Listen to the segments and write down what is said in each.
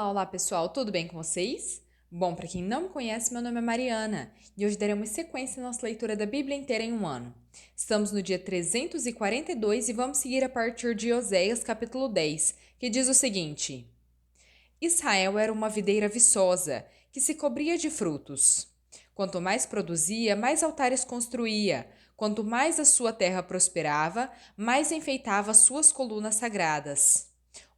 Olá pessoal, tudo bem com vocês? Bom, para quem não me conhece, meu nome é Mariana e hoje daremos sequência na nossa leitura da Bíblia inteira em um ano. Estamos no dia 342 e vamos seguir a partir de Oséias capítulo 10, que diz o seguinte: Israel era uma videira viçosa, que se cobria de frutos. Quanto mais produzia, mais altares construía. Quanto mais a sua terra prosperava, mais enfeitava suas colunas sagradas.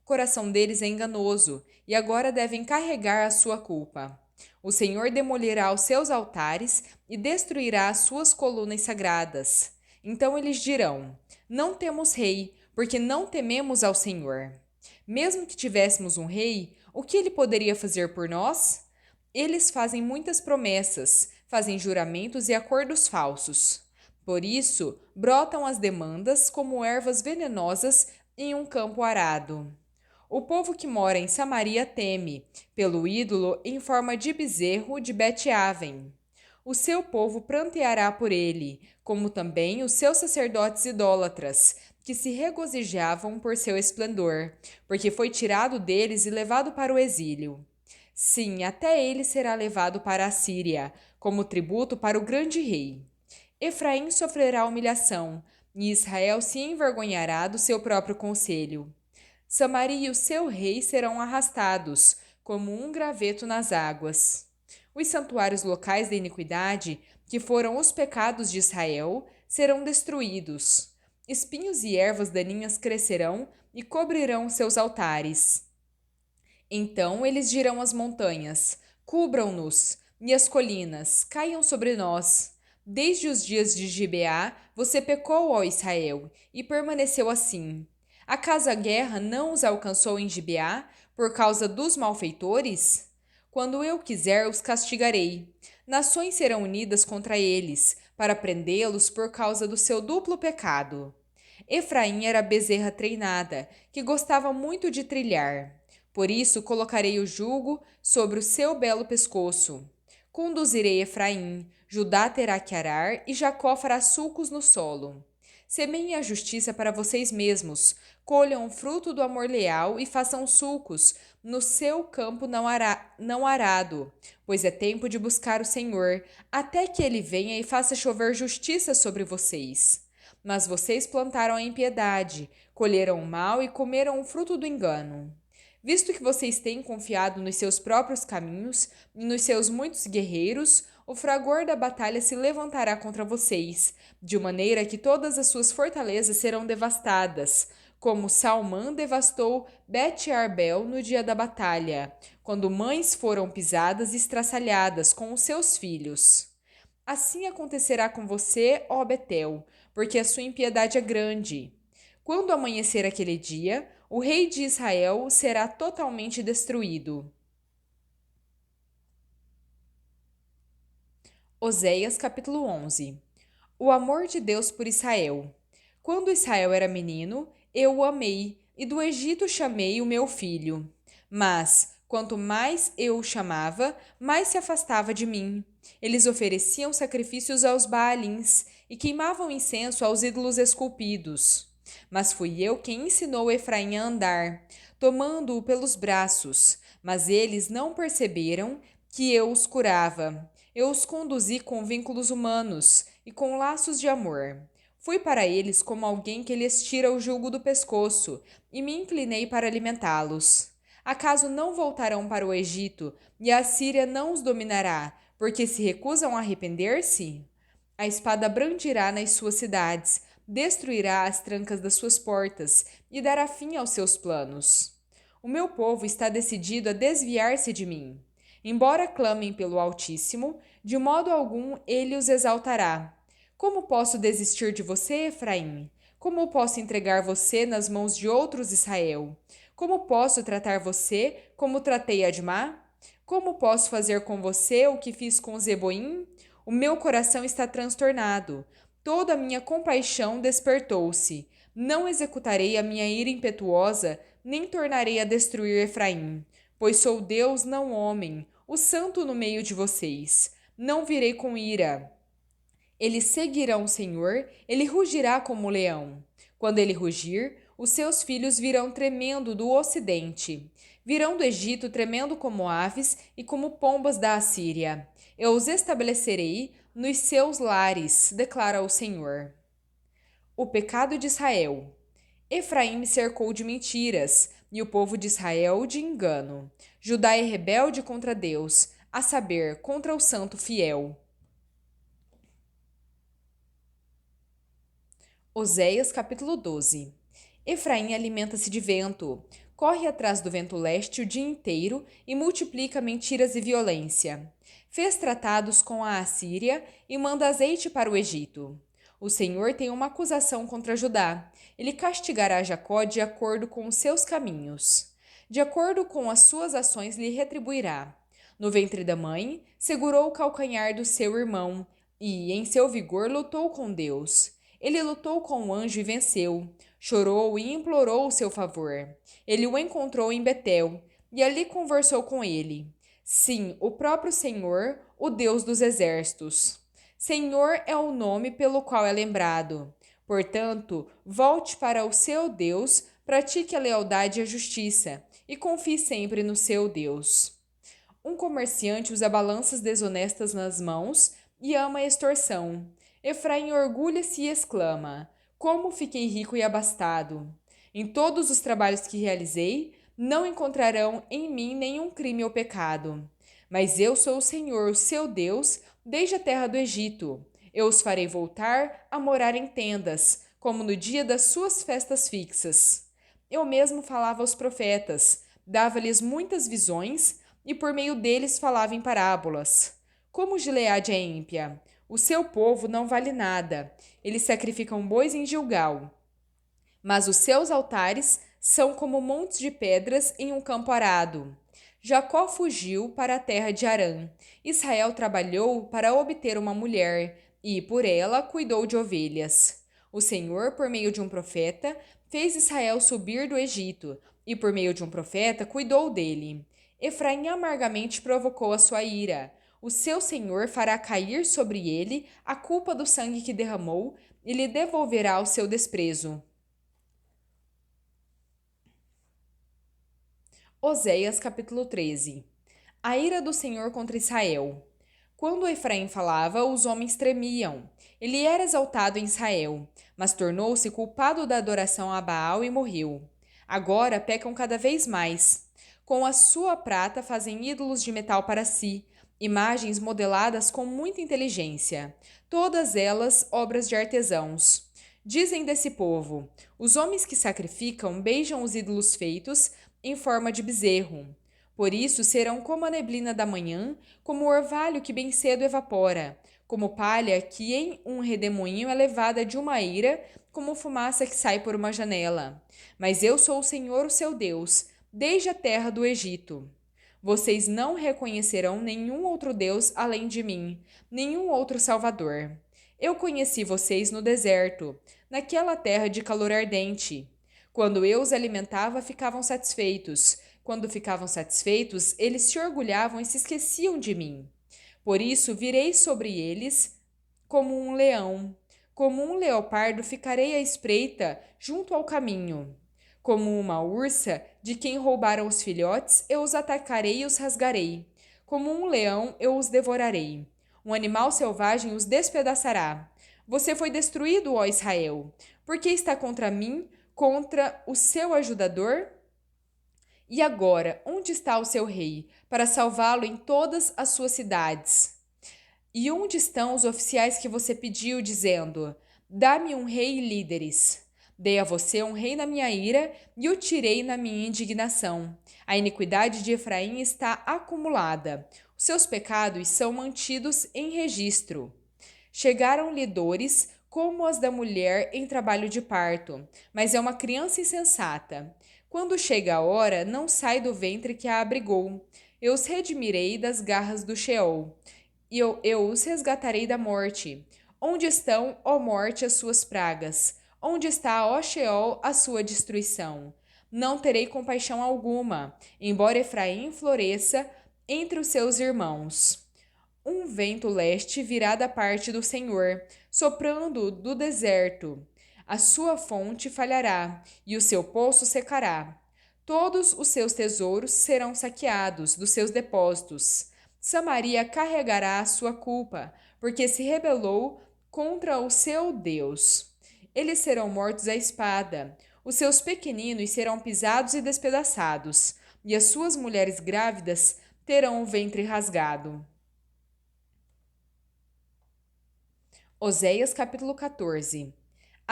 O coração deles é enganoso, e agora devem carregar a sua culpa. O Senhor demolirá os seus altares e destruirá as suas colunas sagradas. Então eles dirão: Não temos rei, porque não tememos ao Senhor. Mesmo que tivéssemos um rei, o que ele poderia fazer por nós? Eles fazem muitas promessas, fazem juramentos e acordos falsos. Por isso, brotam as demandas como ervas venenosas em um campo arado. O povo que mora em Samaria teme, pelo ídolo em forma de bezerro de Bet-Aven. O seu povo pranteará por ele, como também os seus sacerdotes idólatras, que se regozijavam por seu esplendor, porque foi tirado deles e levado para o exílio. Sim, até ele será levado para a Síria, como tributo para o grande rei. Efraim sofrerá humilhação, e Israel se envergonhará do seu próprio conselho. Samaria e o seu rei serão arrastados, como um graveto nas águas. Os santuários locais da iniquidade, que foram os pecados de Israel, serão destruídos. Espinhos e ervas daninhas crescerão e cobrirão seus altares. Então eles dirão às montanhas: Cubram-nos, e as colinas: Caiam sobre nós. Desde os dias de Gibeá, você pecou, ó Israel, e permaneceu assim. Acaso a guerra não os alcançou em Gibeá por causa dos malfeitores? Quando eu quiser, os castigarei. Nações serão unidas contra eles, para prendê-los por causa do seu duplo pecado. Efraim era bezerra treinada, que gostava muito de trilhar. Por isso colocarei o jugo sobre o seu belo pescoço. Conduzirei Efraim, Judá terá que arar e Jacó fará sulcos no solo. Semeiem a justiça para vocês mesmos, colham o fruto do amor leal e façam sulcos no seu campo não arado, pois é tempo de buscar o Senhor, até que ele venha e faça chover justiça sobre vocês. Mas vocês plantaram a impiedade, colheram o mal e comeram o fruto do engano. Visto que vocês têm confiado nos seus próprios caminhos e nos seus muitos guerreiros, o fragor da batalha se levantará contra vocês, de maneira que todas as suas fortalezas serão devastadas, como Salmã devastou Bet-Arbel no dia da batalha, quando mães foram pisadas e estraçalhadas com os seus filhos. Assim acontecerá com você, ó Betel, porque a sua impiedade é grande. Quando amanhecer aquele dia, o rei de Israel será totalmente destruído. Oséias capítulo 11. O amor de Deus por Israel. Quando Israel era menino, eu o amei, e do Egito chamei o meu filho. Mas, quanto mais eu o chamava, mais se afastava de mim. Eles ofereciam sacrifícios aos Baalins e queimavam incenso aos ídolos esculpidos. Mas fui eu quem ensinou Efraim a andar, tomando-o pelos braços. Mas eles não perceberam que eu os curava. Eu os conduzi com vínculos humanos e com laços de amor. Fui para eles como alguém que lhes tira o jugo do pescoço, e me inclinei para alimentá-los. Acaso não voltarão para o Egito, e a Síria não os dominará, porque se recusam a arrepender-se? A espada brandirá nas suas cidades, destruirá as trancas das suas portas e dará fim aos seus planos. O meu povo está decidido a desviar-se de mim. Embora clamem pelo Altíssimo, de modo algum ele os exaltará. Como posso desistir de você, Efraim? Como posso entregar você nas mãos de outros, Israel? Como posso tratar você como tratei Admá? Como posso fazer com você o que fiz com Zeboim? O meu coração está transtornado. Toda a minha compaixão despertou-se. Não executarei a minha ira impetuosa, nem tornarei a destruir Efraim, pois sou Deus, não homem, o santo no meio de vocês. Não virei com ira. Eles seguirão o Senhor, ele rugirá como um leão. Quando ele rugir, Os seus filhos virão tremendo do ocidente. Virão do Egito tremendo como aves e como pombas da Assíria. Eu os estabelecerei nos seus lares, declara o Senhor. O pecado de Israel. Efraim me cercou de mentiras, e o povo de Israel de engano. Judá é rebelde contra Deus, a saber, contra o santo fiel. Oséias capítulo 12. Efraim alimenta-se de vento, corre atrás do vento leste o dia inteiro e multiplica mentiras e violência. Fez tratados com a Assíria e manda azeite para o Egito. O Senhor tem uma acusação contra Judá. Ele castigará Jacó de acordo com os seus caminhos. De acordo com as suas ações lhe retribuirá. No ventre da mãe, segurou o calcanhar do seu irmão e, em seu vigor, lutou com Deus. Ele lutou com o anjo e venceu. Chorou e implorou o seu favor. Ele o encontrou em Betel e ali conversou com ele. Sim, o próprio Senhor, o Deus dos exércitos. Senhor é o nome pelo qual é lembrado. Portanto, volte para o seu Deus, pratique a lealdade e a justiça, e confie sempre no seu Deus. Um comerciante usa balanças desonestas nas mãos e ama a extorsão. Efraim orgulha-se e exclama: Como fiquei rico e abastado! Em todos os trabalhos que realizei, não encontrarão em mim nenhum crime ou pecado. Mas eu sou o Senhor, o seu Deus, desde a terra do Egito. Eu os farei voltar a morar em tendas, como no dia das suas festas fixas. Eu mesmo falava aos profetas, dava-lhes muitas visões e por meio deles falava em parábolas. Como Gileade é ímpia, o seu povo não vale nada. Eles sacrificam bois em Gilgal. Mas os seus altares são como montes de pedras em um campo arado. Jacó fugiu para a terra de Harã. Israel trabalhou para obter uma mulher e, por ela, cuidou de ovelhas. O Senhor, por meio de um profeta, fez Israel subir do Egito e, por meio de um profeta, cuidou dele. Efraim amargamente provocou a sua ira. O seu Senhor fará cair sobre ele a culpa do sangue que derramou e lhe devolverá o seu desprezo. Oséias capítulo 13. A ira do Senhor contra Israel. Quando Efraim falava, os homens tremiam. Ele era exaltado em Israel, mas tornou-se culpado da adoração a Baal e morreu. Agora pecam cada vez mais. Com a sua prata fazem ídolos de metal para si, imagens modeladas com muita inteligência, todas elas obras de artesãos. Dizem desse povo: os homens que sacrificam beijam os ídolos feitos em forma de bezerro. Por isso serão como a neblina da manhã, como o orvalho que bem cedo evapora, como palha que em um redemoinho é levada de uma eira, como fumaça que sai por uma janela. Mas eu sou o Senhor, o seu Deus, desde a terra do Egito. Vocês não reconhecerão nenhum outro Deus além de mim, nenhum outro Salvador. Eu conheci vocês no deserto, naquela terra de calor ardente. Quando eu os alimentava, ficavam satisfeitos. Quando ficavam satisfeitos, eles se orgulhavam e se esqueciam de mim. Por isso, virei sobre eles como um leão. Como um leopardo, ficarei à espreita junto ao caminho. Como uma ursa, de quem roubaram os filhotes, eu os atacarei e os rasgarei. Como um leão, eu os devorarei. Um animal selvagem os despedaçará. Você foi destruído, ó Israel. Por que está contra mim, contra o seu ajudador? E agora, onde está o seu rei, para salvá-lo em todas as suas cidades? E onde estão os oficiais que você pediu, dizendo: Dá-me um rei e líderes? Dei a você um rei na minha ira e o tirei na minha indignação. A iniquidade de Efraim está acumulada. Os seus pecados são mantidos em registro. Chegaram-lhe dores como as da mulher em trabalho de parto, mas é uma criança insensata. Quando chega a hora, não sai do ventre que a abrigou. Eu os redimirei das garras do Sheol. E eu os resgatarei da morte. Onde estão, ó morte, as suas pragas? Onde está, ó Sheol, a sua destruição? Não terei compaixão alguma, embora Efraim floresça entre os seus irmãos. Um vento leste virá da parte do Senhor, soprando do deserto. A sua fonte falhará, e o seu poço secará. Todos os seus tesouros serão saqueados dos seus depósitos. Samaria carregará a sua culpa, porque se rebelou contra o seu Deus. Eles serão mortos à espada, os seus pequeninos serão pisados e despedaçados, e as suas mulheres grávidas terão o ventre rasgado. Oséias capítulo 14.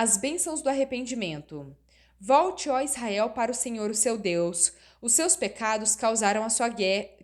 As bênçãos do arrependimento. Volte, ó Israel, para o Senhor, o seu Deus. Os seus pecados causaram a sua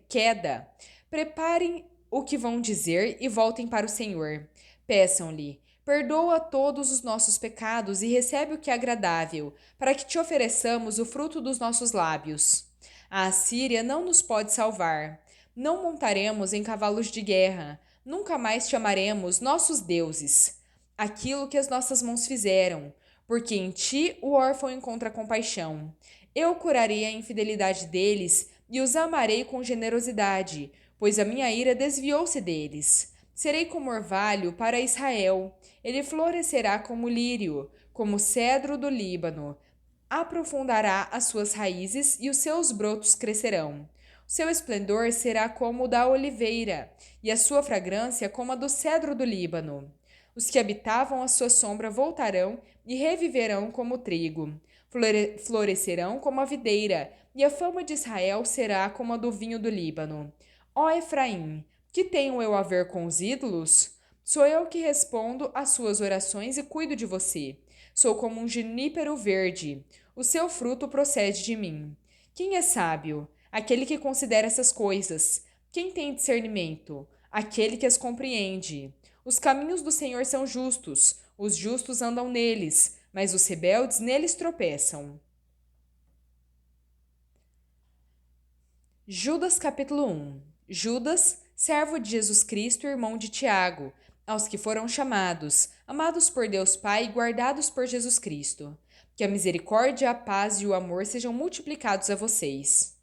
queda. Preparem o que vão dizer e voltem para o Senhor. Peçam-lhe: perdoa todos os nossos pecados e recebe o que é agradável, para que te ofereçamos o fruto dos nossos lábios. A Assíria não nos pode salvar. Não montaremos em cavalos de guerra. Nunca mais chamaremos nossos deuses. Aquilo que as nossas mãos fizeram, porque em ti o órfão encontra compaixão. Eu curarei a infidelidade deles e os amarei com generosidade, pois a minha ira desviou-se deles. Serei como orvalho para Israel. Ele florescerá como lírio, como cedro do Líbano. Aprofundará as suas raízes e os seus brotos crescerão. O seu esplendor será como o da oliveira, e a sua fragrância como a do cedro do Líbano. Os que habitavam a sua sombra voltarão e reviverão como o trigo. Florescerão como a videira, e a fama de Israel será como a do vinho do Líbano. Ó Efraim, que tenho eu a ver com os ídolos? Sou eu que respondo às suas orações e cuido de você. Sou como um junípero verde. O seu fruto procede de mim. Quem é sábio? Aquele que considera essas coisas. Quem tem discernimento? Aquele que as compreende. Os caminhos do Senhor são justos, os justos andam neles, mas os rebeldes neles tropeçam. Judas capítulo 1. Judas, servo de Jesus Cristo, irmão de Tiago, aos que foram chamados, amados por Deus Pai e guardados por Jesus Cristo. Que a misericórdia, a paz e o amor sejam multiplicados a vocês.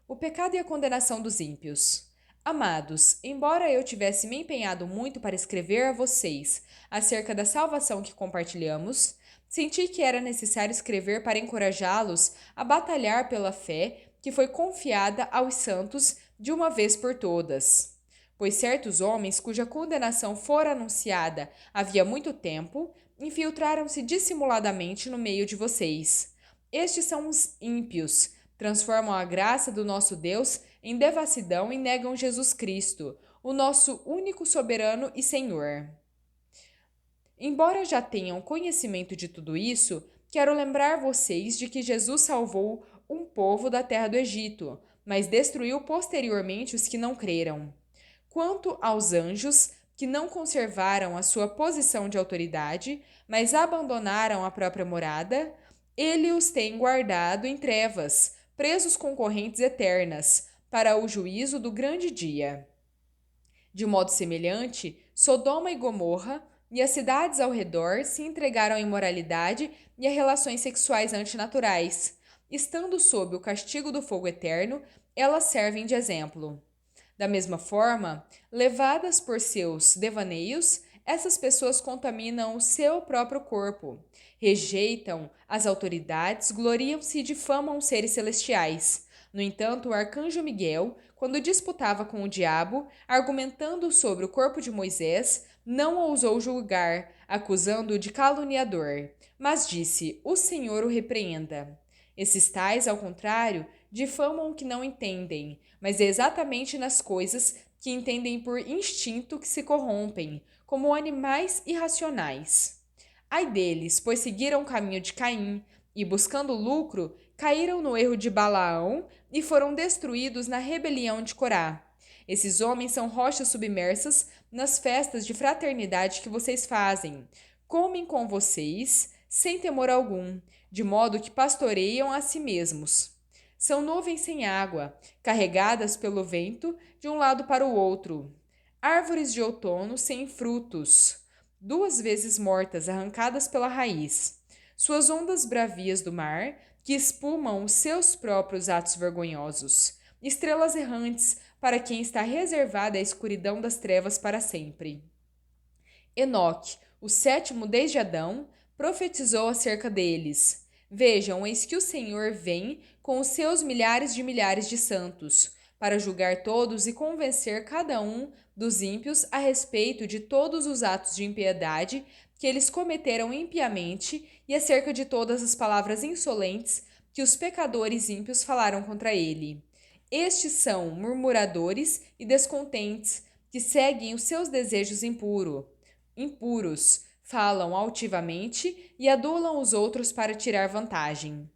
O pecado e a condenação dos ímpios. Amados, embora eu tivesse me empenhado muito para escrever a vocês acerca da salvação que compartilhamos, senti que era necessário escrever para encorajá-los a batalhar pela fé que foi confiada aos santos de uma vez por todas. Pois certos homens, cuja condenação fora anunciada havia muito tempo, infiltraram-se dissimuladamente no meio de vocês. Estes são os ímpios, transformam a graça do nosso Deus em devassidão e negam Jesus Cristo, o nosso único soberano e Senhor. Embora já tenham conhecimento de tudo isso, quero lembrar vocês de que Jesus salvou um povo da terra do Egito, mas destruiu posteriormente os que não creram. Quanto aos anjos, que não conservaram a sua posição de autoridade, mas abandonaram a própria morada, ele os tem guardado em trevas, presos com correntes eternas, para o juízo do grande dia. De modo semelhante, Sodoma e Gomorra e as cidades ao redor se entregaram à imoralidade e a relações sexuais antinaturais. Estando sob o castigo do fogo eterno, elas servem de exemplo. Da mesma forma, levadas por seus devaneios, essas pessoas contaminam o seu próprio corpo, rejeitam as autoridades, gloriam-se e difamam os seres celestiais. No entanto, o arcanjo Miguel, quando disputava com o diabo, argumentando sobre o corpo de Moisés, não ousou julgar, acusando-o de caluniador, mas disse: o Senhor o repreenda. Esses tais, ao contrário, difamam o que não entendem, mas é exatamente nas coisas que entendem por instinto que se corrompem, como animais irracionais. Ai deles, pois seguiram o caminho de Caim, e, buscando lucro, caíram no erro de Balaão e foram destruídos na rebelião de Corá. Esses homens são rochas submersas nas festas de fraternidade que vocês fazem. Comem com vocês, sem temor algum, de modo que pastoreiam a si mesmos. São nuvens sem água, carregadas pelo vento de um lado para o outro. Árvores de outono sem frutos, 2 vezes mortas, arrancadas pela raiz. Suas ondas bravias do mar, que espumam os seus próprios atos vergonhosos. Estrelas errantes, para quem está reservada a escuridão das trevas para sempre. Enoque, o sétimo desde Adão, profetizou acerca deles: Vejam, eis que o Senhor vem com os seus milhares de santos, para julgar todos e convencer cada um dos ímpios a respeito de todos os atos de impiedade que eles cometeram impiamente e acerca de todas as palavras insolentes que os pecadores ímpios falaram contra ele. Estes são murmuradores e descontentes, que seguem os seus desejos impuros, falam altivamente e adulam os outros para tirar vantagem.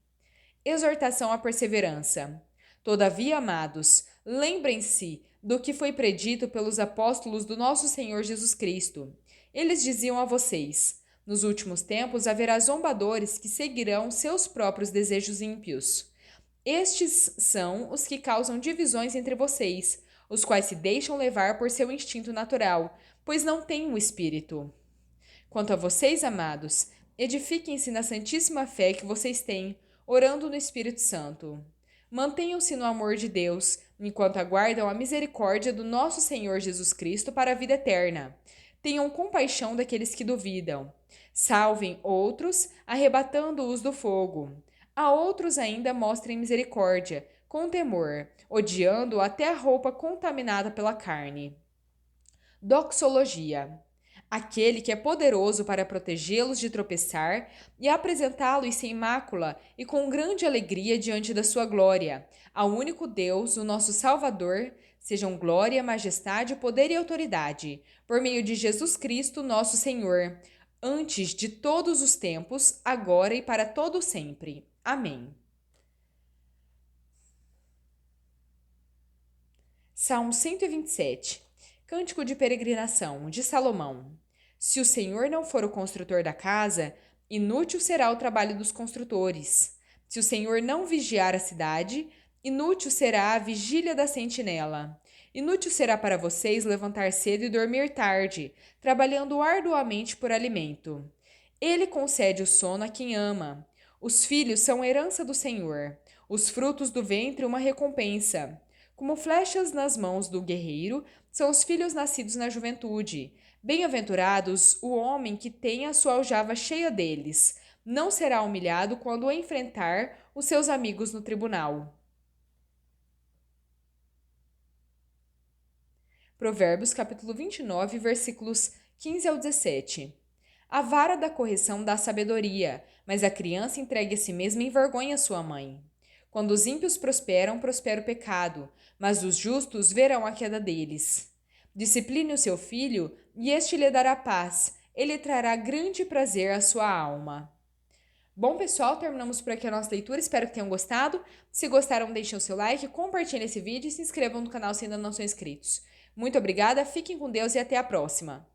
Exortação à perseverança. Todavia, amados, lembrem-se do que foi predito pelos apóstolos do nosso Senhor Jesus Cristo. Eles diziam a vocês: nos últimos tempos haverá zombadores que seguirão seus próprios desejos ímpios. Estes são os que causam divisões entre vocês, os quais se deixam levar por seu instinto natural, pois não têm um espírito. Quanto a vocês, amados, edifiquem-se na santíssima fé que vocês têm, orando no Espírito Santo. Mantenham-se no amor de Deus, enquanto aguardam a misericórdia do nosso Senhor Jesus Cristo para a vida eterna. Tenham compaixão daqueles que duvidam. Salvem outros, arrebatando-os do fogo. A outros ainda mostrem misericórdia, com temor, odiando até a roupa contaminada pela carne. Doxologia. Aquele que é poderoso para protegê-los de tropeçar e apresentá-los sem mácula e com grande alegria diante da sua glória. Ao único Deus, o nosso Salvador, sejam glória, majestade, poder e autoridade, por meio de Jesus Cristo, nosso Senhor, antes de todos os tempos, agora e para todo sempre. Amém. Salmo 127. Cântico de peregrinação, de Salomão. Se o Senhor não for o construtor da casa, inútil será o trabalho dos construtores. Se o Senhor não vigiar a cidade, inútil será a vigília da sentinela. Inútil será para vocês levantar cedo e dormir tarde, trabalhando arduamente por alimento. Ele concede o sono a quem ama. Os filhos são herança do Senhor, os frutos do ventre uma recompensa. Como flechas nas mãos do guerreiro, são os filhos nascidos na juventude. Bem-aventurados o homem que tem a sua aljava cheia deles. Não será humilhado quando enfrentar os seus amigos no tribunal. Provérbios capítulo 29, versículos 15 ao 17. A vara da correção dá sabedoria, mas a criança entregue a si mesma envergonha sua mãe. Quando os ímpios prosperam, prospera o pecado, mas os justos verão a queda deles. Discipline o seu filho, e este lhe dará paz. Ele trará grande prazer à sua alma. Bom, pessoal, terminamos por aqui a nossa leitura. Espero que tenham gostado. Se gostaram, deixem o seu like, compartilhem esse vídeo e se inscrevam no canal se ainda não são inscritos. Muito obrigada, fiquem com Deus e até a próxima!